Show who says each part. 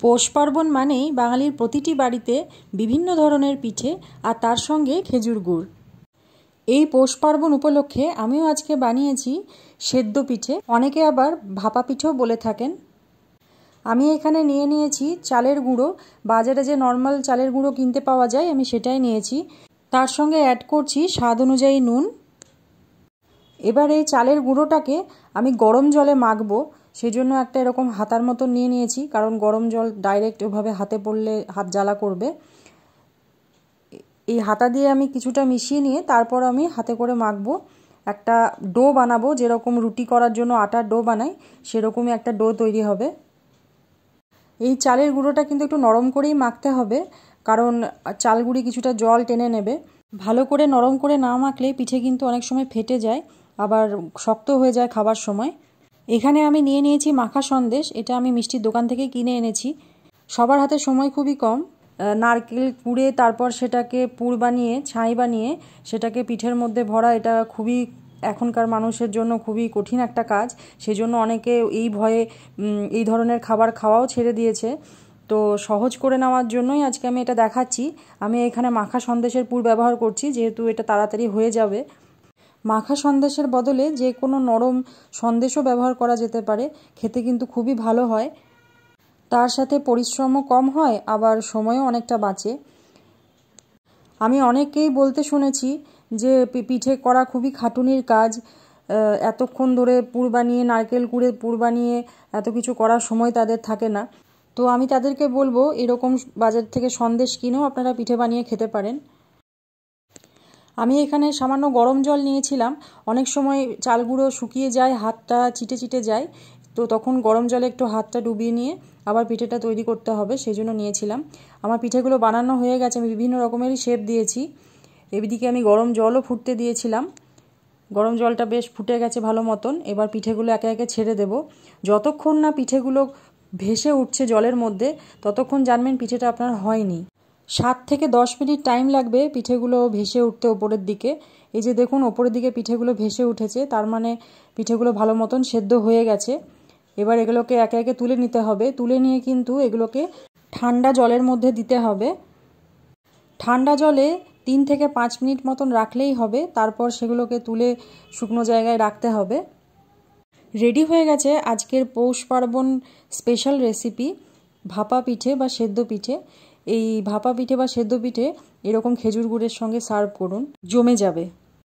Speaker 1: পৌষ পার্বণ মানেই বাঙালির প্রতিটি বাড়িতে বিভিন্ন ধরনের পিঠে আর তার সঙ্গে খেজুর গুড়। এই পৌষ পার্বণ উপলক্ষে আমিও আজকে বানিয়েছি সেদ্ধ পিঠে, অনেকে আবার ভাপা পিঠেও বলে থাকেন। আমি এখানে নিয়ে নিয়েছি চালের গুঁড়ো, বাজারে যে নর্মাল চালের গুঁড়ো কিনতে পাওয়া যায় আমি সেটাই নিয়েছি। তার সঙ্গে অ্যাড করছি স্বাদ অনুযায়ী নুন। এবার এই চালের গুঁড়োটাকে আমি গরম জলে মাখবো, সেজন্য একটা এরকম হাতার মতন নিয়ে নিয়েছি, কারণ গরম জল ডাইরেক্ট ওভাবে হাতে পড়লে হাত জ্বালা করবে। এই হাতা দিয়ে আমি কিছুটা মিশিয়ে নিয়ে তারপর আমি হাতে করে মাখবো। একটা ডো বানাবো, যেরকম রুটি করার জন্য আটার ডো বানাই সেরকমই একটা ডো তৈরি হবে। এই চালের গুঁড়োটা কিন্তু একটু নরম করেই মাখতে হবে, কারণ চালগুঁড়ি কিছুটা জল টেনে নেবে। ভালো করে নরম করে না মাখলে পিঠে কিন্তু অনেক সময় ফেটে যায়, আবার শক্ত হয়ে যায় খাবার সময়। এখানে আমি নিয়ে নিয়েছি মাখা সন্দেশ, এটা আমি মিষ্টির দোকান থেকে কিনে এনেছি। সবার হাতে সময় খুবই কম, নারকেল কুড়ে তারপর সেটাকে পুর বানিয়ে ছাই বানিয়ে সেটাকে পিঠের মধ্যে ভরা, এটা খুবই এখনকার মানুষের জন্য খুবই কঠিন একটা কাজ। সেজন্য অনেকে এই ভয়ে এই ধরনের খাবার খাওয়াও ছেড়ে দিয়েছে। তো সহজ করে নেওয়ার জন্যই আজকে আমি এটা দেখাচ্ছি। আমি এখানে মাখা সন্দেশের পুর ব্যবহার করছি, যেহেতু এটা তাড়াতাড়ি হয়ে যাবে। মাখা সন্দেশের বদলে যে কোনো নরম সন্দেশও ব্যবহার করা যেতে পারে, খেতে কিন্তু খুবই ভালো হয়। তার সাথে পরিশ্রমও কম হয়, আবার সময়ও অনেকটা বাঁচে। আমি অনেকেই বলতে শুনেছি যে পিঠে করা খুবই খাটুনির কাজ, এতক্ষণ ধরে পুর বানিয়ে নারকেল কুড়ে পুর বানিয়ে এত কিছু করার সময় তাদের থাকে না। তো আমি তাদেরকে বলবো এরকম বাজার থেকে সন্দেশ কিনেও আপনারা পিঠে বানিয়ে খেতে পারেন। আমি এখানে সামান্য গরম জল নিয়েছিলাম। অনেক সময় চালগুঁড়ো শুকিয়ে যায়, হাতটা চিটে চিটে যায়, তো তখন গরম জলে একটু হাতটা ডুবিয়ে নিয়ে আবার পিঠেটা তৈরি করতে হবে, সেই জন্য নিয়েছিলাম। আমার পিঠেগুলো বানানো হয়ে গেছে, আমি বিভিন্ন রকমেরই শেপ দিয়েছি। এদিকে আমি গরম জলও ফুটতে দিয়েছিলাম, গরম জলটা বেশ ফুটে গেছে ভালো মতন। এবার পিঠেগুলো একে একে ছেড়ে দেব। যতক্ষণ না পিঠেগুলো ভেসে উঠছে জলের মধ্যে ততক্ষণ জানবেন পিঠেটা আপনার হয়নি। 7 থেকে 10 মিনিট টাইম লাগবে পিঠেগুলো ভেসে উঠতে ওপরের দিকে। এই যে দেখুন ওপরের দিকে পিঠেগুলো ভেসে উঠেছে, তার মানে পিঠেগুলো ভালো মতন সেদ্ধ হয়ে গেছে। এবার এগুলোকে একে একে তুলে নিতে হবে। তুলে নিয়ে কিন্তু এগুলোকে ঠান্ডা জলের মধ্যে দিতে হবে। ঠান্ডা জলে 3 থেকে 5 মিনিট মতন রাখলেই হবে, তারপর সেগুলোকে তুলে শুকনো জায়গায় রাখতে হবে। রেডি হয়ে গেছে আজকের পৌষ পার্বণ স্পেশাল রেসিপি ভাপা পিঠে বা সেদ্ধ পিঠে। এই ভাপা পিঠে বা সেদ্ধ পিঠে এরকম খেজুর গুড়ের সঙ্গে সার্ভ করুন, জমে যাবে।